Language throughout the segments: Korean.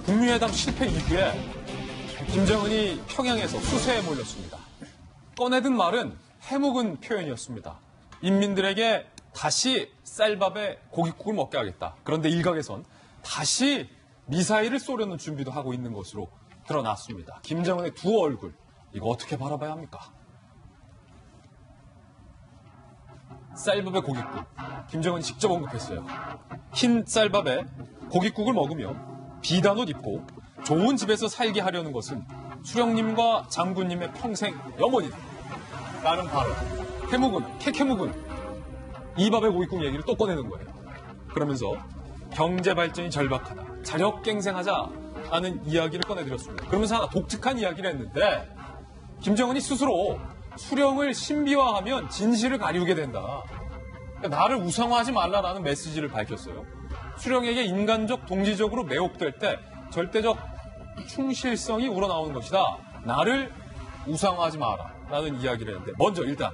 북미회담 실패 이후에 김정은이 평양에서 수세에 몰렸습니다. 꺼내든 말은 해묵은 표현이었습니다. 인민들에게 다시 쌀밥에 고깃국을 먹게 하겠다. 그런데 일각에선 다시 미사일을 쏘려는 준비도 하고 있는 것으로 드러났습니다. 김정은의 두 얼굴, 이거 어떻게 바라봐야 합니까? 쌀밥에 고깃국, 김정은이 직접 언급했어요. 흰 쌀밥에 고깃국을 먹으며 비단 옷 입고 좋은 집에서 살게 하려는 것은 수령님과 장군님의 평생 염원이다. 라는 발언. 해묵은, 캐캐묵은 이 밥에 고깃국 얘기를 또 꺼내는 거예요. 그러면서 경제 발전이 절박하다. 자력갱생하자라는 이야기를 꺼내드렸습니다. 그러면서 하나 독특한 이야기를 했는데 김정은이 스스로 수령을 신비화하면 진실을 가리우게 된다. 그러니까 나를 우상화하지 말라라는 메시지를 밝혔어요. 수령에게 인간적, 동지적으로 매혹될 때 절대적 충실성이 우러나오는 것이다. 나를 우상화하지 마라. 라는 이야기를 했는데 먼저 일단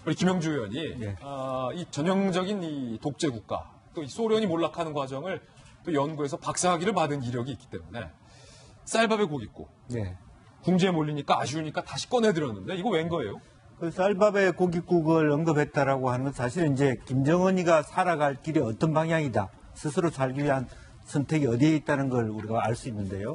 우리 김영주 의원이 이 전형적인 이 독재 국가 또 이 소련이 몰락하는 과정을 또 연구해서 박사학위를 받은 이력이 있기 때문에 쌀밥에 고깃국 궁지에 몰리니까 아쉬우니까 다시 꺼내드렸는데 이거 웬 거예요? 그 쌀밥에 고깃국을 언급했다라고 하는 건 사실은 이제 김정은이가 살아갈 길이 어떤 방향이다. 스스로 살기 위한 선택이 어디에 있다는 걸 우리가 알 수 있는데요.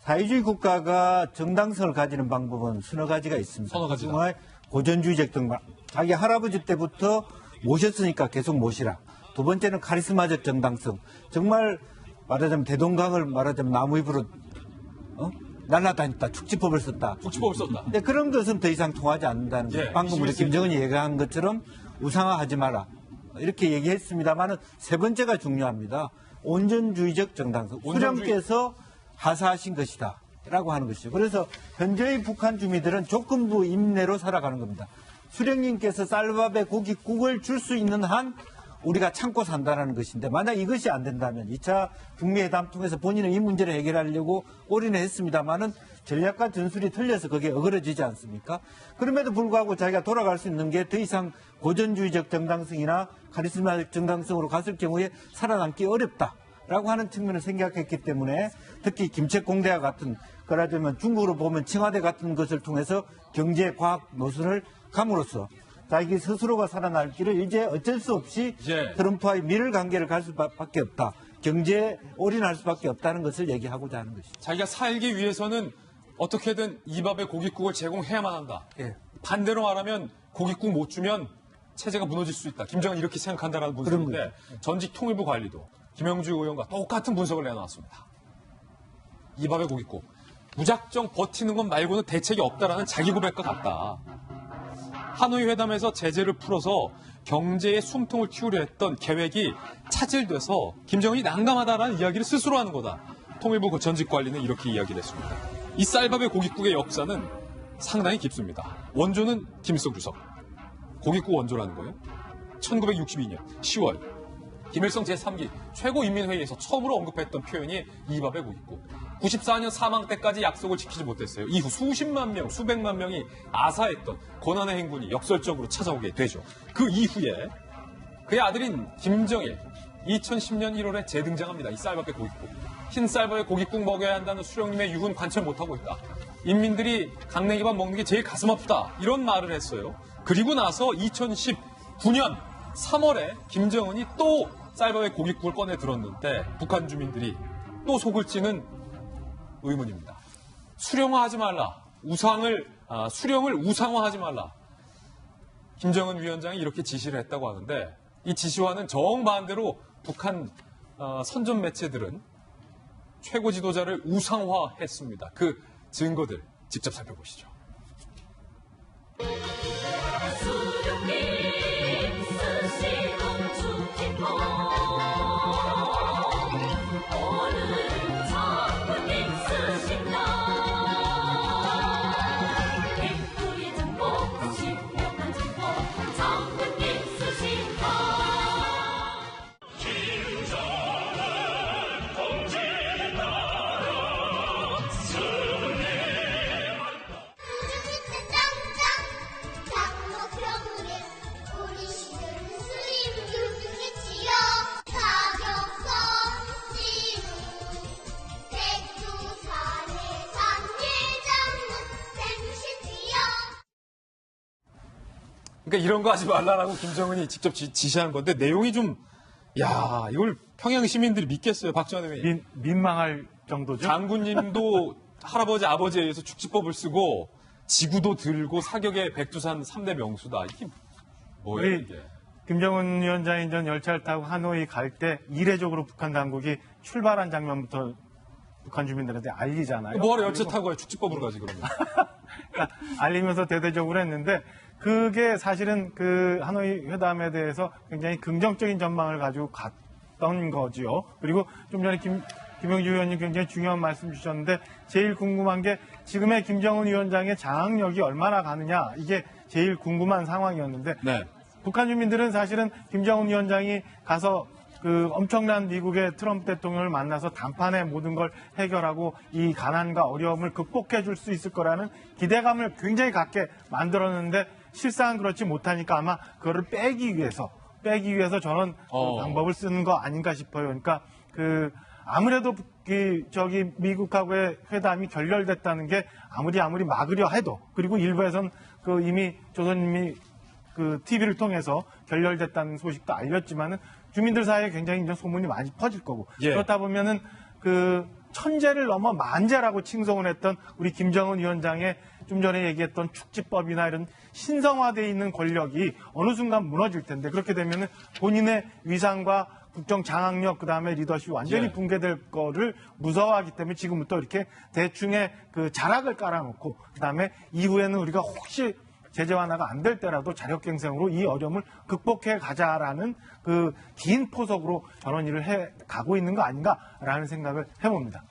사회주의 국가가 정당성을 가지는 방법은 서너 가지가 있습니다. 서너 가지다. 정말 고전주의적 정당. 자기 할아버지 때부터 모셨으니까 계속 모시라. 두 번째는 카리스마적 정당성. 정말 말하자면 대동강을 말하자면 나무잎으로 날아다녔다. 축지법을 썼다. 축지법을 썼다. 근데 그런 것은 더 이상 통하지 않는다는 거예요. 방금 우리 김정은이 얘기한 것처럼 우상화하지 마라. 이렇게 얘기했습니다만은 세 번째가 중요합니다. 온전주의적 정당성. 수령께서 하사하신 것이다. 라고 하는 것이죠. 그래서 현재의 북한 주민들은 조건부 임내로 살아가는 겁니다. 수령님께서 쌀밥에 고깃국을 줄 수 있는 한 우리가 참고 산다는 것인데 만약 이것이 안 된다면 2차 북미회담 통해서 본인은 이 문제를 해결하려고 올인했습니다만은 전략과 전술이 틀려서 그게 어그러지지 않습니까? 그럼에도 불구하고 자기가 돌아갈 수 있는 게 더 이상 고전주의적 정당성이나 카리스마적 정당성으로 갔을 경우에 살아남기 어렵다라고 하는 측면을 생각했기 때문에 특히 김책공대와 같은 그러자면 중국으로 보면 칭화대 같은 것을 통해서 경제 과학 노선을 감으로써 자기 스스로가 살아날 길을 이제 어쩔 수 없이 트럼프와의 밀을 관계를 갈 수밖에 없다. 경제에 올인할 수밖에 없다는 것을 얘기하고자 하는 것이죠. 자기가 살기 위해서는 어떻게든 이 밥에 고깃국을 제공해야만 한다. 반대로 말하면 고깃국 못 주면 체제가 무너질 수 있다. 김정은 이렇게 생각한다라는 분석인데 전직 통일부 관리도 김영주 의원과 똑같은 분석을 내놨습니다. 이 밥에 고깃국. 무작정 버티는 것 말고는 대책이 없다라는 자기 고백과 같다. 하노이 회담에서 제재를 풀어서 경제에 숨통을 틔우려 했던 계획이 차질돼서 김정은이 난감하다라는 이야기를 스스로 하는 거다. 통일부 전직 관리는 이렇게 이야기를 했습니다. 이 쌀밥의 고깃국의 역사는 상당히 깊습니다. 원조는 김일성 주석. 고깃국 원조라는 거예요. 1962년 10월 김일성 제3기 최고인민회의에서 처음으로 언급했던 표현이 이 밥의 고깃국. 94년 사망 때까지 약속을 지키지 못했어요. 이후 수십만 명, 수백만 명이 아사했던 고난의 행군이 역설적으로 찾아오게 되죠. 그 이후에 그의 아들인 김정일 2010년 1월에 재등장합니다. 이 쌀밥의 고깃국. 흰 쌀밥에 고깃국 먹여야 한다는 수령님의 유훈 관철 못하고 있다. 인민들이 강냉이밥 먹는 게 제일 가슴 아프다. 이런 말을 했어요. 그리고 나서 2019년 3월에 김정은이 또 쌀밥의 고깃국을 꺼내 들었는데 북한 주민들이 또 속을 찌는 의문입니다. 수령화하지 말라. 수령을 우상화하지 말라. 김정은 위원장이 이렇게 지시를 했다고 하는데 이 지시와는 정반대로 북한 선전 매체들은 최고 지도자를 우상화했습니다. 그 증거들 직접 살펴보시죠. 그러니까 이런 거 하지 말라라고 김정은이 직접 지시한 건데 내용이 좀, 야, 이걸 평양 시민들이 믿겠어요, 박지원 의원이. 민망할 정도죠. 장군님도 할아버지, 아버지에 의해서 축지법을 쓰고 지구도 들고 사격의 백두산 3대 명수다. 이게 뭐예요, 우리 이게? 김정은 위원장이 전 열차를 타고 하노이 갈 때 이례적으로 북한 당국이 출발한 장면부터 북한 주민들한테 알리잖아요. 뭐하러 열차 타고 가요? 축지법으로 가지, 그러면. 그러니까 알리면서 대대적으로 했는데 그게 사실은 그 하노이 회담에 대해서 굉장히 긍정적인 전망을 가지고 갔던 거지요. 그리고 좀 전에 김영주 의원님 굉장히 중요한 말씀 주셨는데 제일 궁금한 게 지금의 김정은 위원장의 장악력이 얼마나 가느냐 이게 제일 궁금한 상황이었는데 네. 북한 주민들은 사실은 김정은 위원장이 가서 그 엄청난 미국의 트럼프 대통령을 만나서 단판에 모든 걸 해결하고 이 가난과 어려움을 극복해 줄 수 있을 거라는 기대감을 굉장히 갖게 만들었는데 실상은 그렇지 못하니까 아마 그거를 빼기 위해서 저런 방법을 쓰는 거 아닌가 싶어요. 그러니까 그 아무래도 저기 미국하고의 회담이 결렬됐다는 게 아무리 막으려 해도 그리고 일부에선 그 이미 조선님이 그 TV를 통해서 결렬됐다는 소식도 알렸지만은 주민들 사이에 굉장히 이제 소문이 많이 퍼질 거고 예. 그렇다 보면은 그 천재를 넘어 만재라고 칭송을 했던 우리 김정은 위원장의 좀 전에 얘기했던 축지법이나 이런 신성화되어 있는 권력이 어느 순간 무너질 텐데 그렇게 되면은 본인의 위상과 국정 장악력 그다음에 리더십이 완전히 예. 붕괴될 거를 무서워하기 때문에 지금부터 이렇게 대충의 그 자락을 깔아놓고 그다음에 이후에는 우리가 혹시 제재 완화가 안 될 때라도 자력갱생으로 이 어려움을 극복해 가자라는 그 긴 포석으로 저런 일을 해 가고 있는 거 아닌가라는 생각을 해봅니다.